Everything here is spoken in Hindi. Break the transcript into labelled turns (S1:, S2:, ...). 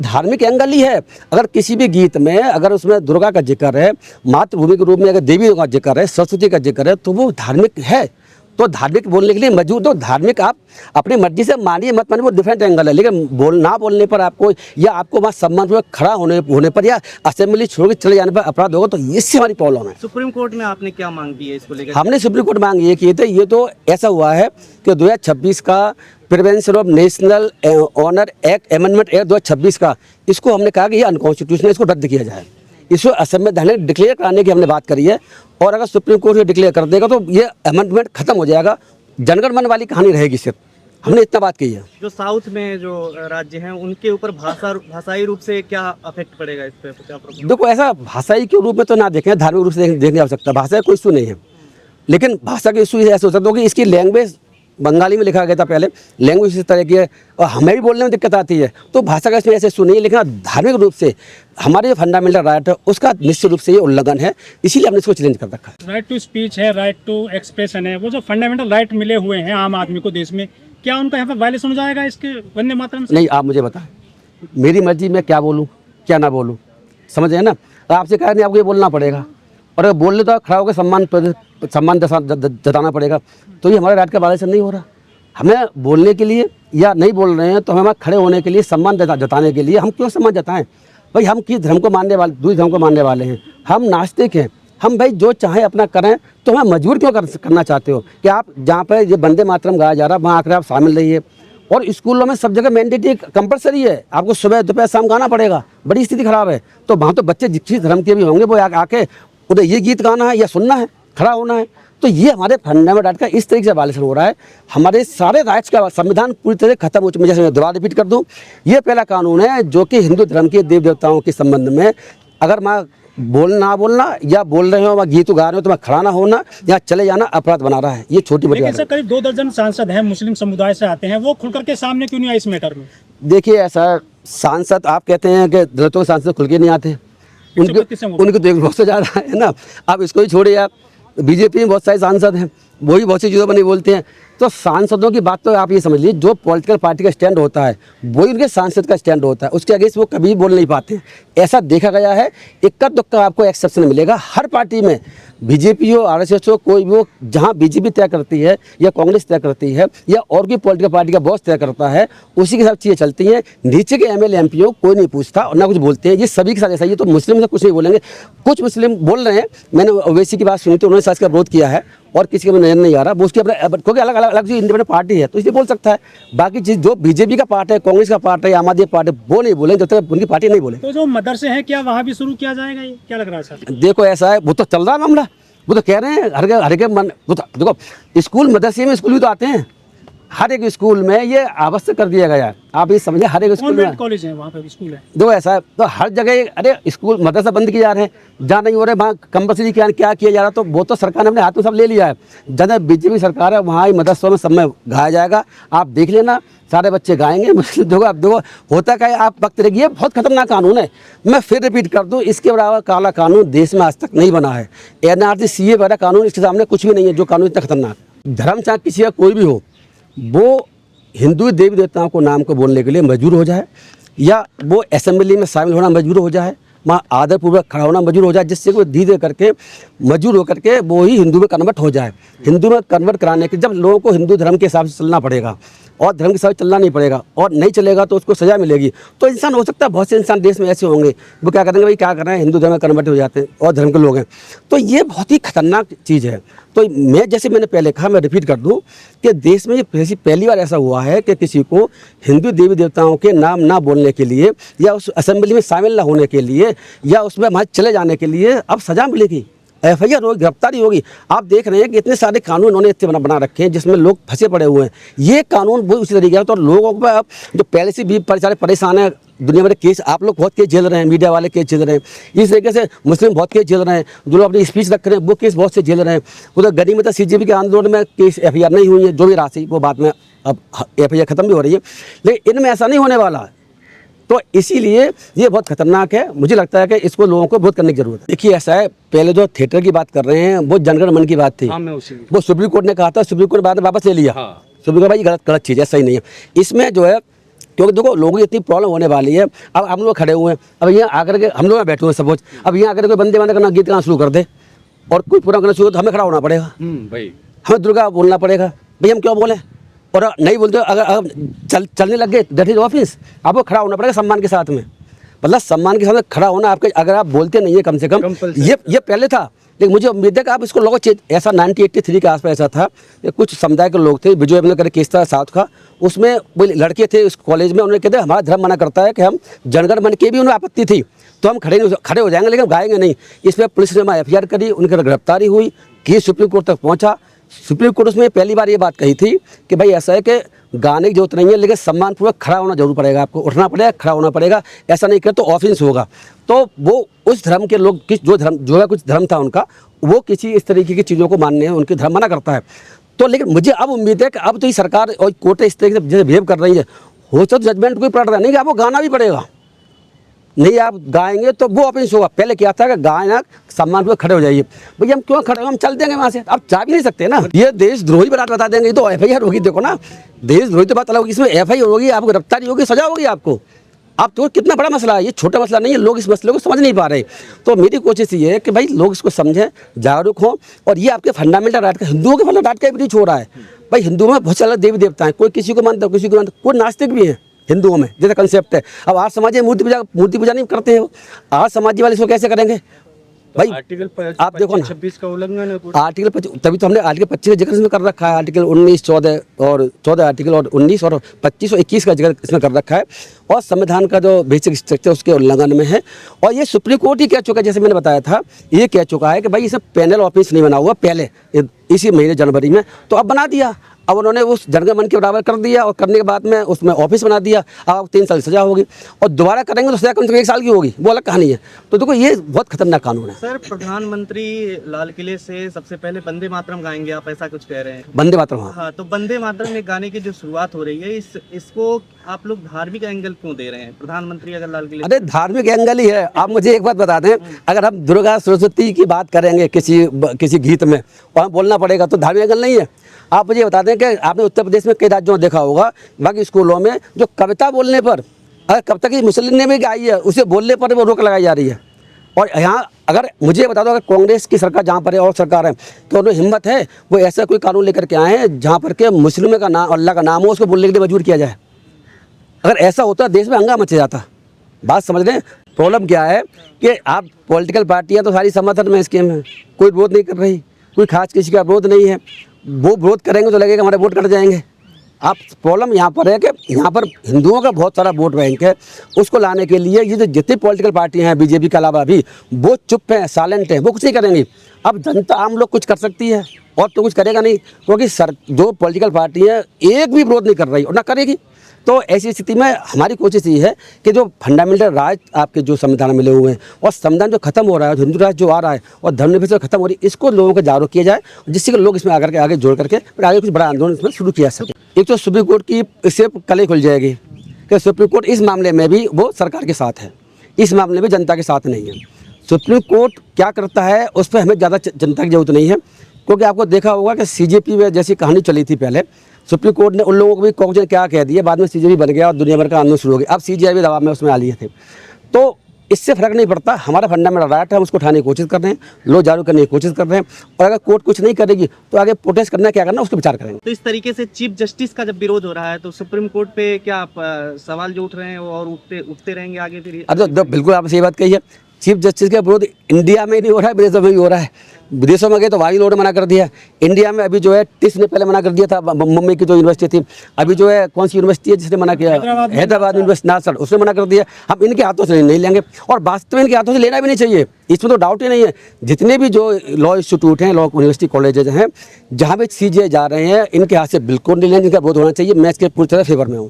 S1: धार्मिक एंगल ही है। अगर किसी भी गीत में अगर उसमें दुर्गा का जिक्र है, मातृभूमि के रूप में अगर देवी का जिक्र है, सरस्वती का जिक्र है, तो वो धार्मिक है। तो धार्मिक बोलने के लिए मजबूर, तो धार्मिक आप अपनी मर्जी से मानिए मत मानिए, वो डिफरेंट एंगल है। लेकिन ना बोलने पर आपको या आपको वहाँ सम्मान में खड़ा होने पर या असेंबली छोड़ के चले जाने पर अपराध होगा, तो इससे हमारी प्रॉब्लम है।
S2: सुप्रीम कोर्ट में आपने क्या मांग की है इसको लेकर?
S1: हमने सुप्रीम कोर्ट मांग ये किए थे। ये तो ऐसा हुआ है कि 2026 का prevention of national honour act amendment act 2026 का, इसको हमने कहा कि ये अनकॉन्स्टिट्यूशनल, इसको रद्द किया जाए। इसको असंवैधानिक डिक्लेयर कराने की हमने बात करी है, और अगर सुप्रीम कोर्ट ये डिक्लेयर कर देगा तो ये अमेंडमेंट खत्म हो जाएगा, जनगण मन वाली कहानी रहेगी सिर्फ। हमने इतना बात कही है।
S2: जो साउथ में जो राज्य हैं उनके ऊपर भाषाई रूप से क्या अफेक्ट पड़ेगा इस पे? क्या प्रॉब्लम?
S1: देखो, ऐसा भाषाई के रूप में तो ना देखें, धार्मिक रूप से देखने की आवश्यकता। भाषा का कोई इशू नहीं है, लेकिन भाषा के इशू ऐसे हो सकते हो कि इसकी लैंग्वेज बंगाली में लिखा गया था पहले, लैंग्वेज इस तरह की है और हमें भी बोलने में दिक्कत आती है, तो भाषा का इसमें ऐसे इशू नहीं है। लेकिन धार्मिक रूप से हमारे जो फंडामेंटल राइट है उसका निश्चित रूप से ये उल्लंघन है, इसीलिए हमने इसको चैलेंज कर रखा है।
S3: राइट टू स्पीच है, राइट टू एक्सप्रेशन है, वो जो फंडामेंटल राइट मिले हुए हैं आम आदमी को देश में, क्या उनका यहाँ पर वायलेशन हो जाएगा इसके वंदे मातरम से?
S1: नहीं, आप मुझे बताएं, मेरी मर्जी में क्या बोलूँ क्या ना बोलूँ, समझ रहे हैं ना? आपसे कह नहीं, आपको ये बोलना पड़ेगा, और अगर बोल ले तो खड़ा होकर सम्मान जताना पड़ेगा। तो ये हमारे राइट का वायलेशन नहीं हो रहा। हमें बोलने के लिए या नहीं बोल रहे हैं तो हमें खड़े होने के लिए, सम्मान जताने के लिए हम क्यों सम्मान जताएं? भाई हम किस धर्म को मानने वाले, दूसरे धर्म को मानने वाले हैं, हम नास्तिक हैं। हम भाई जो चाहे अपना करें, तो हमें मजबूर क्यों करना चाहते हो कि आप जहाँ पर ये वंदे मातरम गाया जा रहा है वहाँ आकर आप शामिल रहिए। और स्कूलों में सब जगह मैंडेटरी कंपलसरी है, आपको सुबह दोपहर शाम गाना पड़ेगा। बड़ी स्थिति खराब है, तो वहाँ तो बच्चे जिस धर्म के भी होंगे वो आके उधर ये गीत गाना है या सुनना है, खड़ा होना है। तो ये हमारे फंडामेंटल राइट का इस तरीके से वायलेशन हो रहा है। हमारे सारे राइट्स का संविधान पूरी तरह खत्म हो चुका है। जैसे मैं दोबारा रिपीट कर दूं, ये पहला कानून है जो कि हिंदू धर्म के देव देवताओं के संबंध में, अगर मैं ना बोलना या बोल रहे हो मैं गीत गा रहे हो तो मैं खड़ा ना होना या चले जाना अपराध बना रहा है। ये छोटी बड़ी बात है।
S3: करीब 2 दर्जन सांसद हैं मुस्लिम समुदाय से आते हैं, वो खुलकर के सामने क्यों नहीं आए इस मैटर में?
S1: देखिए, ऐसा सांसद आप कहते हैं कि दलितों के सांसद खुल के नहीं आते, उनकी तो बहुत से ज़्यादा है ना। आप इसको ही छोड़िए, आप बीजेपी में बहुत सारे सांसद हैं, वही बहुत सी चीज़ों पर नहीं बोलते हैं। तो सांसदों की बात तो आप ये समझ लीजिए, जो पॉलिटिकल पार्टी का स्टैंड होता है वही उनके सांसद का स्टैंड होता है, उसके अगेंस्ट वो कभी बोल नहीं पाते। ऐसा देखा गया है। इक्का दुक्का आपको एक्सेप्शन मिलेगा हर पार्टी में, बीजेपी हो, आरएसएस हो, कोई भी हो। जहाँ बीजेपी तय करती है या कांग्रेस तय करती है या और कोई पॉलिटिकल पार्टी का बॉस तय करता है, उसी के साथ चीज़ें चलती हैं। नीचे के एमएलए एमपीओ कोई नहीं पूछता और ना कुछ बोलते हैं। ये सभी के साथ ऐसा ही है। तो मुस्लिम से कुछ नहीं बोलेंगे। कुछ मुस्लिम बोल रहे हैं, मैंने ओवैसी की बात सुनी थी, उन्होंने साथ का विरोध किया है और किसी का नजर नहीं आ रहा, वो उसकी अपने, क्योंकि अलग अलग जो इंडिपेंडेंट पार्टी है तो इसलिए बोल सकता है। बाकी चीज़ जो बीजेपी का पार्ट है, कांग्रेस का पार्ट है, आम आदमी पार्ट है, वो नहीं बोले जब तक उनकी पार्टी नहीं बोले।
S3: तो जो मदरसे हैं क्या वहाँ भी शुरू किया जाएगा, ये क्या लग रहा है सर?
S1: देखो, ऐसा है, वो तो चल रहा है मामला, वो तो कह रहे हैं हर के मन। देखो, स्कूल मदरसे में स्कूल भी तो आते हैं, हर एक स्कूल में ये आवश्यक कर दिया गया। आप ये समझे, हर एक स्कूल में
S3: कॉलेज है, वहाँ पे स्कूल है।
S1: देखो, ऐसा है, तो हर जगह अरे स्कूल मदरसा बंद किए जा रहे हैं, जहाँ नहीं हो रहे वहाँ कंपल्सरी क्या किया जा रहा। तो वो तो सरकार ने अपने हाथ में सब ले लिया है। जहाँ बीजेपी सरकार है वहाँ मदरसों में सब में गाया जाएगा, आप देख लेना, सारे बच्चे गाएंगे। देखो, आप देखो होता क्या है, आप वक्त रहिए। ये बहुत खतरनाक कानून है। मैं फिर रिपीट कर दूं, इसके बराबर काला कानून देश में आज तक नहीं बना है। एनआरसी सीए वाला कानून इसके सामने कुछ भी नहीं है, जो कानून इतना खतरनाक। धर्म चाहे किसी का कोई भी हो, वो हिंदू देवी देवताओं को नाम को बोलने के लिए मजबूर हो जाए या वो असेंबली में शामिल होना मजबूर हो जाए, वहाँ आदरपूर्वक खड़ा होना मजबूर हो जाए, जिससे वो धीरे करके मजबूर होकर के वो ही हिंदू में कन्वर्ट हो जाए। हिंदू में कन्वर्ट कराने के, जब लोगों को हिंदू धर्म के हिसाब से चलना पड़ेगा और धर्म के हिसाब से चलना नहीं पड़ेगा और नहीं चलेगा तो उसको सज़ा मिलेगी। तो इंसान हो सकता है, बहुत से इंसान देश में ऐसे होंगे, वो क्या करेंगे, भाई क्या कर रहे हैं, हिंदू धर्म में कन्वर्ट हो जाते हैं और धर्म के लोग हैं। तो ये बहुत ही खतरनाक चीज़ है। तो मैं, जैसे मैंने पहले कहा, मैं रिपीट कर दूं कि देश में ये पहली बार ऐसा हुआ है कि किसी को हिंदू देवी देवताओं के नाम ना बोलने के लिए या उस असेंबली में शामिल ना होने के लिए या उसमें वहाँ चले जाने के लिए अब सज़ा मिलेगी, एफआईआर होगी, गिरफ्तारी होगी। आप देख रहे हैं कि इतने सारे कानून उन्होंने इतने बना रखे हैं जिसमें लोग फंसे पड़े हुए हैं। ये कानून वो उसी तरीके का, तो लोगों को अब जो पहले से भी बेचारे परेशान है, दुनिया भर केस, आप लोग बहुत केस झेल रहे हैं, मीडिया वाले केस झेल रहे हैं, इस तरीके से मुस्लिम बहुत केस झेल रहे हैं, जो लोग अपनी स्पीच रख रहे हैं वो केस बहुत से झेल रहे हैं। उधर गनीमत सीजेपी के आंदोलन में केस एफआईआर नहीं हुई है, जो भी राशि वो बाद में अब एफआईआर खत्म भी हो रही है, लेकिन इनमें ऐसा नहीं होने वाला है। तो इसीलिए ये बहुत खतरनाक है। मुझे लगता है कि इसको लोगों को बहुत करने की जरूरत है। देखिए, ऐसा है, पहले जो थिएटर की बात कर रहे हैं वो जनगण मन की बात थी। वो सुप्रीम कोर्ट ने कहा था, सुप्रीम कोर्ट बाद में वापस ले लिया। सुप्रीम कोर्ट भाई गलत चीज़ है, सही नहीं है। इसमें जो है क्योंकि देखो लोगों की इतनी प्रॉब्लम होने वाली है। अब हम लोग खड़े हुए हैं, अब यहाँ आकर के हम लोग बैठे हुए हैं सपोज, अब यहाँ आकर के कोई बंदे माने करना गीत गाना शुरू कर दे और कोई पूरा करना शुरू, तो हमें खड़ा होना पड़ेगा
S4: भाई,
S1: हमें दुर्गा बोलना पड़ेगा। भाई हम क्यों बोलें? और नहीं बोलते, अगर चलने लग गए दैट इज ऑफिस, आपको खड़ा होना पड़ेगा सम्मान के साथ में। मतलब सम्मान के साथ खड़ा होना आपके, अगर आप बोलते नहीं है कम से कम, ये पहले था, लेकिन मुझे उम्मीद है कि आप इसको लोगों चेंज, ऐसा 1983 के आसपास ऐसा था कि कुछ समुदाय के लोग थे, विजय अपने करके केस था साउथ का, उसमें वो लड़के थे उस कॉलेज में, उन्होंने कहते हमारा धर्म मना करता है कि हम जनगण मन के भी उन्हें आपत्ति थी तो हम खड़े हो जाएंगे लेकिन गाएंगे नहीं। इसमें पुलिस ने FIR करी, उनकी गिरफ्तारी हुई, केस सुप्रीम कोर्ट तक पहुंचा। सुप्रीम कोर्ट उसमें पहली बार ये बात कही थी कि भाई ऐसा है कि गाने की जरूरत नहीं है, लेकिन सम्मानपूर्वक खड़ा होना जरूर पड़ेगा, आपको उठना पड़ेगा, खड़ा होना पड़ेगा, ऐसा नहीं कर तो ऑफेंस होगा। तो वो उस धर्म के लोग जो है कुछ धर्म था उनका, वो किसी इस तरीके की चीज़ों को मानने हैं, उनके धर्म मना करता है। तो लेकिन मुझे अब उम्मीद है कि अब तो ये सरकार और कोर्टें इस तरीके से जैसे बिहेव कर रही है, हो तो जजमेंट कोई पड़ रहा नहीं कि आपको गाना भी पड़ेगा, नहीं आप गाएंगे तो वो ऑफेंस होगा। पहले क्या था कि गायना सम्मान पे खड़े हो जाइए, भैया हम क्यों खड़े हो, हम चल देंगे वहाँ से, आप जा भी नहीं सकते ना। ये देशद्रोही बता देंगे, ये तो FIR होगी, देखो ना देशद्रोही तो बात अलग होगी, इसमें FIR होगी, आपको गिरफ्तारी होगी, सजा होगी आपको। आप तो कितना बड़ा मसला है, ये छोटा मसला नहीं है, लोग इस मसले को समझ नहीं पा रहे। तो मेरी कोशिश ये है कि भाई लोग इसको समझें, जागरूक हों, और ये आपके फंडामेंटल राइट का, हिंदुओं के फंडामेंटल राइट का ब्रीच हो रहा है। भाई हिंदुओं में बहुत सारे देवी देवता हैं, कोई किसी को मानता है, किसी को मानता है, कोई नास्तिक भी है हिंदुओं में, जैसा कंसेप्ट है। अब आज समाजी मूर्ति पूजा नहीं करते हैं, आज समाजी वाले इसको कैसे करेंगे भाई?
S4: आर्टिकल
S1: आप देखो ना,
S4: 26 का उल्लंघन है।
S1: आर्टिकल 25, तभी तो हमने आर्टिकल 25 का जिक्र इसमें कर रखा है, आर्टिकल 19, 14 और 14 आर्टिकल और 19 और 25 और 21 का जिक्र इसमें कर रखा है, और संविधान का जो बेसिक स्ट्रक्चर उसके उल्लंघन में है। और ये सुप्रीम कोर्ट ही कह चुका है, जैसे मैंने बताया था, ये कह चुका है कि भाई इसे पैनल ऑफिस नहीं बना हुआ पहले इसी महीने जनवरी में, तो अब बना दिया। अब उन्होंने उस जनगण मन के बराबर कर दिया, और करने के बाद में उसमें ऑफिस बना दिया। अब 3 साल सजा होगी, और दोबारा करेंगे तो सजा कम से कम 1 साल की होगी, वो अलग कहानी है। तो देखो ये बहुत खतरनाक कानून है।
S2: सर प्रधानमंत्री लाल किले से सबसे पहले वंदे मातरम गाएंगे, आप ऐसा कुछ कह रहे हैं?
S1: वंदे मातरम, हाँ।
S2: हाँ, तो वंदे मातरम में गाने की जो शुरुआत हो रही है, इसको आप लोग धार्मिक एंगल क्यों दे रहे हैं? प्रधानमंत्री अगर लाल किले,
S1: अरे धार्मिक एंगल ही है। आप मुझे एक बात बता दें, अगर हम दुर्गा सरस्वती की बात करेंगे किसी गीत में और हम बोलना पड़ेगा तो धार्मिक एंगल नहीं है। आप मुझे बता दें कि आपने उत्तर प्रदेश में कई राज्यों में देखा होगा, बाकी स्कूलों में जो कविता बोलने पर, अगर कविता की मुस्लिम ने भी गाई है, उसे बोलने पर वो रोक लगाई जा रही है। और यहाँ अगर मुझे बता दो, अगर कांग्रेस की सरकार जहाँ पर है और सरकार है, तो उन्हें हिम्मत है वो ऐसा कोई कानून लेकर के आए हैं जहाँ पर के मुस्लिम का नाम, अल्लाह का नाम हो, उसको बोलने के लिए मजबूर किया जाए। अगर ऐसा होता देश में हंगामा मच जाता। बात समझ लें, प्रॉब्लम क्या है कि आप पॉलिटिकल पार्टियाँ तो सारी समर्थन में स्कीम है, कोई विरोध नहीं कर रही, कोई खास किसी का विरोध नहीं है। वो विरोध करेंगे तो लगेगा हमारे वोट कट जाएंगे। आप प्रॉब्लम यहाँ पर है कि यहाँ पर हिंदुओं का बहुत सारा वोट बैंक है, उसको लाने के लिए ये जो जितनी पॉलिटिकल पार्टियाँ हैं बीजेपी के अलावा भी, वो चुप हैं, साइलेंट हैं, वो कुछ नहीं करेंगी। अब जनता आम लोग कुछ कर सकती है और तो कुछ करेगा नहीं, क्योंकि जो पॉलिटिकल पार्टी है एक भी विरोध नहीं कर रही और ना करेगी। तो ऐसी स्थिति में हमारी कोशिश ये है कि जो फंडामेंटल राइट आपके जो संविधान में मिले हुए हैं, और संविधान जो खत्म हो रहा है, हिंदू राष्ट्र जो आ रहा है और धर्मनिरपेक्षता खत्म हो रही है, इसको लोगों को जागरूक किया जाए, जिससे कि लोग इसमें आकर के आगे जोड़ करके फिर आगे कुछ बड़ा आंदोलन इसमें शुरू किया सके। एक तो सुप्रीम कोर्ट की इससे कल ही खुल जाएगी कि सुप्रीम कोर्ट इस मामले में भी वो सरकार के साथ है, इस मामले में जनता के साथ नहीं है। सुप्रीम कोर्ट क्या करता है उस पर हमें ज़्यादा जनता की जरूरत नहीं है, क्योंकि आपको देखा होगा कि CJP में जैसी कहानी चली थी पहले, सुप्रीम कोर्ट ने उन लोगों को भी कांग्रेस ने क्या कह दिया, बाद में CJP बन गया और दुनिया भर का आंदोलन शुरू हो गया। अब CJI भी दबाव में उसमें आ लिए थे। तो इससे फर्क नहीं पड़ता, हमारा फंडामेंटल राइट है, हम उसको उठाने की कोशिश कर रहे हैं, लोग जागरूक करने की कोशिश कर रहे हैं, और अगर कोर्ट कुछ नहीं करेगी तो आगे प्रोटेस्ट करना क्या करना उसको विचार करेंगे।
S2: तो इस तरीके से चीफ जस्टिस का जब विरोध हो रहा है तो सुप्रीम कोर्ट पे क्या आप सवाल जो उठ रहे हैं और उठते रहेंगे आगे फिर?
S1: अरे बिल्कुल आपने सही बात कही है। चीफ जस्टिस का विरोध इंडिया में ही नहीं हो रहा है, विदेशों में भी हो रहा है। विदेशों में गए तो वहाँ भी लोगों ने मना कर दिया। इंडिया में अभी जो है टिस ने पहले मना कर दिया था, मुंबई की जो यूनिवर्सिटी थी। अभी जो है कौन सी यूनिवर्सिटी है जिसने मना किया, हैदराबाद यूनिवर्सिटी नासर, उसने मना कर दिया। हम इनके हाथों से नहीं लेंगे, और वास्तव में इनके हाथों से लेना भी नहीं चाहिए, इसमें तो डाउट ही नहीं है। जितने भी जो लॉ इंस्टीट्यूट हैं, लॉ यूनिवर्सिटी कॉलेजेज हैं, जहाँ भी CJI जा रहे हैं, इनके हाथ से बिल्कुल नहीं लेंगे, इनका विरोध होना चाहिए। मैं इसके पूरी तरह फेवर में हूँ।